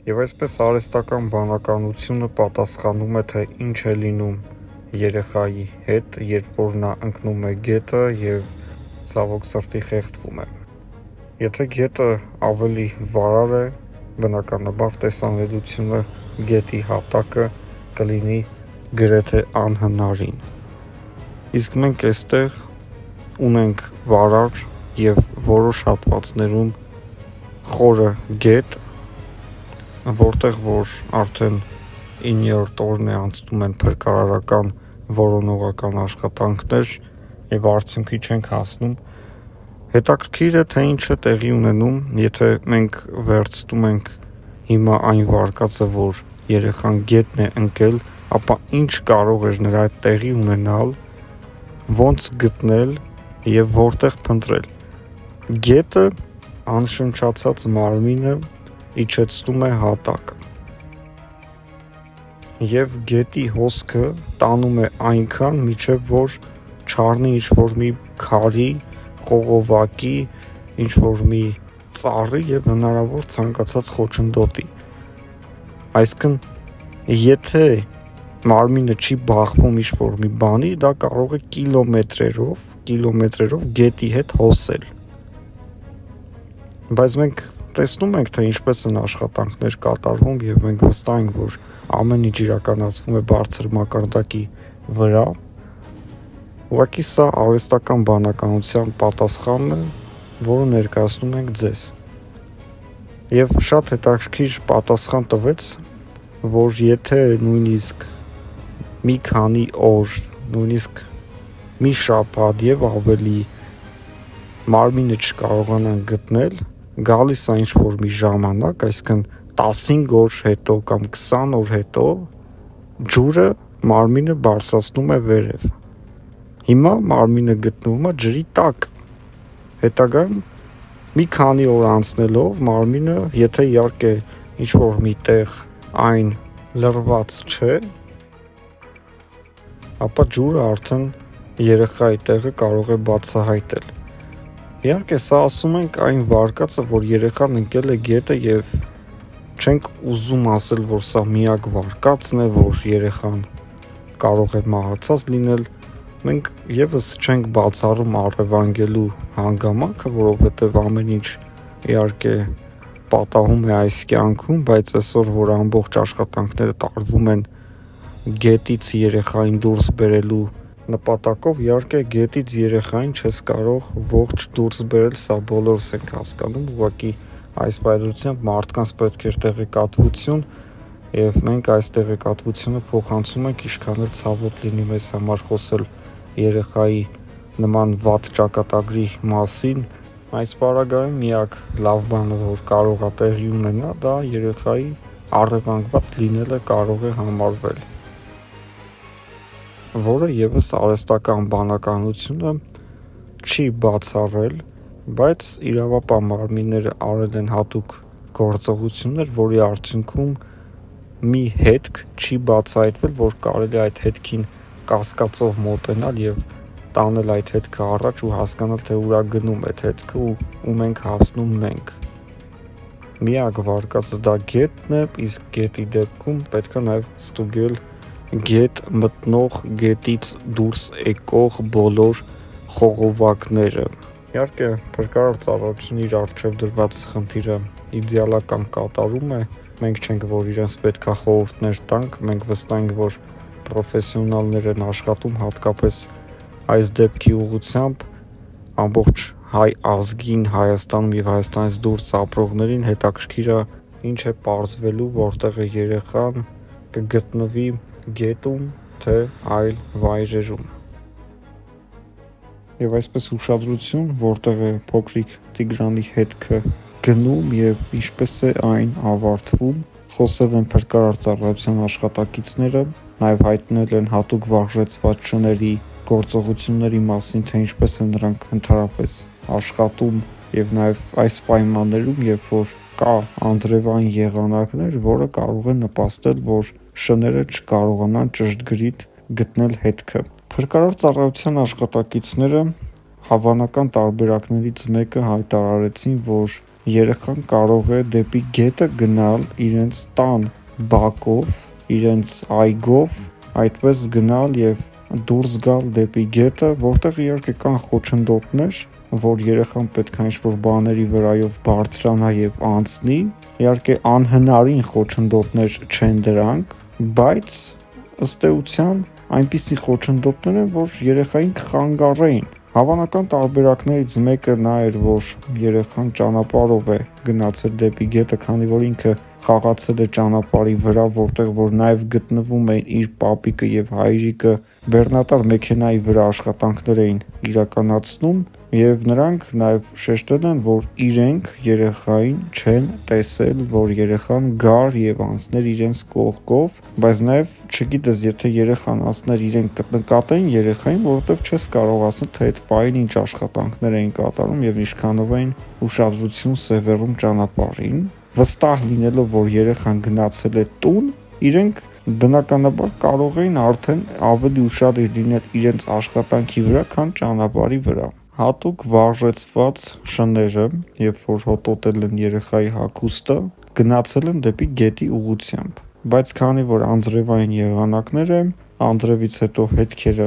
Եվ այսպես արհեստական բանականությունը պատասխանում է, թե ինչ է լինում երեխայի հետ, երբ որ նա ընկնում է գետը և ցավոք սրտի խեղդվում է։ Եթե գետը ավելի վարար է, բնականաբար տեսանելիությունը գետի հատակը կլինի գրեթե անհնարին։ Իսկ մենք այստեղ ունենք վարար և որոշ հատվածներում խորը գետ, որտեղ որ արդեն 9-րդ օրն է անցնում են փրկարարական որոնողական աշխատանքներ և արդյունքի չենք հասնում։ Հետաքրքիր է, թե ինչ է տեղի ունենում, եթե մենք վերցնում ենք հիմա այն վարկածը, որ երեխան գետն է ընկել, ապա ինչ կարող էր նրա հետ տեղի ունենալ, ոնց գտնել և որտեղ փնտրել։ Գետը անշնչացած մարմինը իջեցնում է հատակ և գետի հոսքը տանում է այնքան, մինչև որ չառնի ինչ-որ մի քարի, խողովակի, ինչ-որ մի ծառի և հնարավոր ցանկացած խոչընդոտի։ Այսինքն, եթե մարմինը չի բախվում ինչ-որ մի բանի, դա կարող է կիլոմետրերով գետի հետ հոսել։ Բայց մենք տեսնում ենք, թե ինչպես են աշխատանքներ կատարվում և մենք վստահ ենք, որ ամեն ինչ իրականացվում է բարձր մակարդակի վրա։ Ուղղակի սա արհեստական բանականության պատասխանն է, որը ներկայացնում ենք ձեզ։ Եվ շատ հետաքրքիր պատասխան տվեց, որ եթե նույնիսկ մի քանի օր, նույնիսկ մի շաբաթ և ավելի մարմինը չկարողանան գտնել, գալիս է ինչ-որ մի ժամանակ, այսինքն 15 օր հետո կամ 20 օր հետո ջուրը մարմինը բարձրացնում է վերև։ Հիմա մարմինը գտնվում է ջրի տակ։ Հետագայում մի քանի օր անցնելով մարմինը, եթե իհարկե ինչ-որ մի տեղ այն լռված չէ, ապա ջուրը արդեն երեխայի տեղը կարող է բացահայտել։ Իհարկե սա ասում ենք այն վարկածը, որ երեխան ընկել է գետը և չենք ուզում ասել, որ սա միակ վարկածն է, որ երեխան կարող է մահացած լինել, մենք եւս չենք բացառում առևանգելու հանգամանքը, որովհետև ամեն ինչ իհարկե պատահում է այս կյանքում, բայց այսօր որ ամբողջ աշխատանքները տարվում են գետից երեխային դուրս բերելու նպատակով, իհարկե գետից երեխային չես կարող ողջ դուրս բերել, սա բոլորս ենք հասկանում, ուղղակի այս պայմանությամբ մարդկանց պետք էր տեղեկատվություն և մենք այս տեղեկատվությունը փոխանցում ենք, ինչքան էլ ցավոտ լինի մեզ համար խոսել երեխայի նման վատ ճակատագրի մասին, այս պարագայում միակ լավ բանը, որ կարող է տեղի ունենա, դա երեխայի առևանգված լինելը կարող է համարվել, որը եւս արհեստական բանականությունը չի բացառել, բայց իրավապահ մարմինները արել են հատուկ գործողություններ, որի արդյունքում մի հետք չի բացահայտվել, որ կարելի է այդ հետքին կասկածով մոտենալ եւ տանել այդ հետքը առաջ ու հասկանալ, թե ուր է գնում այդ հետքը ու ում ենք հասնում մենք։ Միակ վարկածը դա գետն է, իսկ գետի դեպքում պետք է նաեւ ստուգել գետ մտնող, գետից դուրս եկող բոլոր խողովակները։ Իհարկե, փրկարար ծառայությունը իր առջև դրված խնդիրը իդեալական կատարում է, մենք չենք, որ իրենց պետքա խորհուրդներ տանք, մենք վստահ ենք, որ պրոֆեսիոնալներ են աշխատում հատկապես այս դեպքի ուղղությամբ, ամբողջ հայ ազգին Հայաստանում եւ Հայաստանից դուրս ապրողներին հետաքրքիր է ինչ է պարզվելու, որտեղ է երեխան, կգտնվի գետում, թե այլ վայրերում։ Եվ այսպես ուշադրություն, որտեղ է փոքրիկ Տիգրանի հետքը գնում եւ ինչպես է այն ավարտվում, խոսել են փրկարար ծառայության աշխատակիցները, նաեւ հայտնել են հատուկ վարժեցված շների գործողությունների մասին, թե ինչպես են նրանք ընդհանրապես աշխատում եւ նաեւ այս պայմաններում, երբ որ կա անձրևային եղանակներ, որը կարող է նպաստել, որ շները չկարողանան ճշգրիտ գտնել հետքը։ Փրկարար ծառայության աշխատակիցները հավանական տարբերակներից մեկը հայտարարեցին, որ երեխան կարող է դեպի գետը գնալ իրենց տան բակով, իրենց այգով, այդպես գնալ եւ դուրս գալ դեպի գետը, որտեղ իհարկե կան խոչընդոտներ, որ երեխան պետք է ինչ-որ բաների վրայով բարձրանա եւ անցնի, իհարկե անհնարին խոչընդոտներ չեն դրանք, բայց ըստ էության այնպիսի խոչընդոտներ են, որ երեխային կխանգարեին։ Հավանական տարբերակներից մեկը նա էր, որ երեխան ճանապարհով է գնացել դեպի գետը, քանի որ ինքը խաղացել է ճանապարհի վրա, որտեղ որ նաև գտնվում էին իր պապիկը եւ հայրիկը բեռնատար մեքենայի վրա աշխատանքներ էին իրականացնում եւ նրանք նաև շեշտել են, որ իրենք երեխային չեն տեսել, որ երեխան գար եւ անցներ իրենց կողքով, բայց նաև չգիտես, եթե երեխան անցներ իրենք կնկատեն երեխային, որովհետեւ չես կարող ասել, թե այդ պահին ինչ աշխատանքներ էին կատարում եւ ինչքանով էին ուշադրություն սևեռում ճանապարհին, վստահ լինելով, որ երեխան գնացել է տուն, իրենք բնականաբար կարող էին արդեն ավելի ուշադիր լինել իրենց աշխատանքի վրա, քան ճանապարհի վրա։ Հատուկ վարժեցված շները, երբ որ հոտոտել են երեխայի հագուստը, գնացել են դեպի գետի ուղղությամբ, բայց քանի որ անձրևային եղանակներ է, անձրևից հետո հետքերը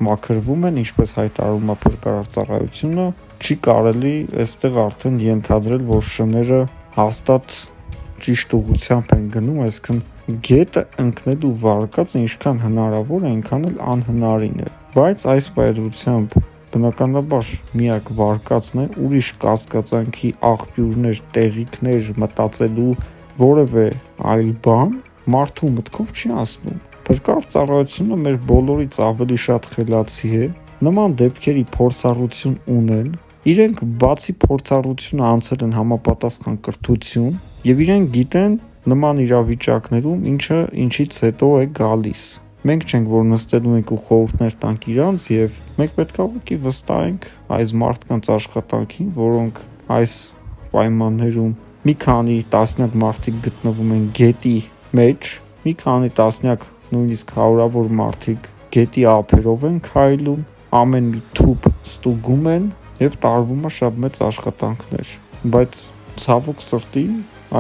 մաքրվում են, ինչպես հայտարարում է փրկարարծառայությունը, չի կարելի այստեղ արդեն ենթադրել, որ շները հաստատ ճիշտ ուղղությամբ են գնում, այսինքն գետը ընկնելու վարկածը ինչքան հնարավոր է, այնքան էլ անհնարին է։ Բայց այս պայծրությամբ բնականաբար միակ վարկածն է, ուրիշ կասկածանքի աղբյուրներ, տեղիքներ մտածելու որևէ այլ բան մարդու մտքով չի անցնում։ Փրկարարծառայությունը մեր բոլորից ավելի շատ խելացի է, նման դեպքերի փորձառություն ունեն, իրենք բացի փորձառությունը անցել են համապատասխան կրթություն եւ իրենք գիտեն նման իրավիճակներում ինչը ինչից հետո է գալիս։ Մենք չենք, որ նստելու ենք ու խորհուրդներ տանք իրանց եւ մենք պետք է ուղղակի վստահենք այս մարդկանց աշխատանքին, որոնք այս պայմաններում մի քանի տասնյակ մարդիկ գտնվում են գետի մեջ, մի քանի տասնյակ, նույնիսկ հարյուրավոր մարդիկ գետի ափերով են քայլում, ամեն մի թուփ ստուգում են եւ տարվում է շատ մեծ աշխատանքներ, բայց ցավոք սրտի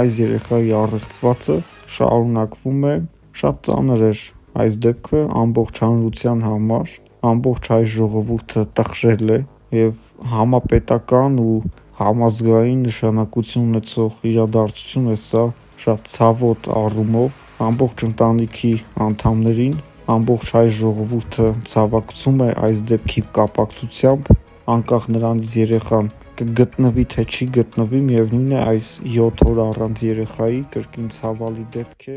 այս երեխայի առեղծվածը շարունակվում է, շատ ծանր էր այս դեպքը ամբողջ հանրության համար, ամբողջ հայ ժողովուրդը տխրել է եւ համապետական ու համազգային նշանակություն ունեցող իրադարձություն է սա, շատ ցավոտ առումով ամբողջ ընտանիքի անդամներին, ամբողջ հայ ժողովուրդը ցավակցում է այս դեպքի կապակցությամբ, անկախ նրանից երեխան կգտնվի թե չի գտնվի, միևնույն է այս 7 օր առանց երեխայի կրկին ցավալի դեպք է։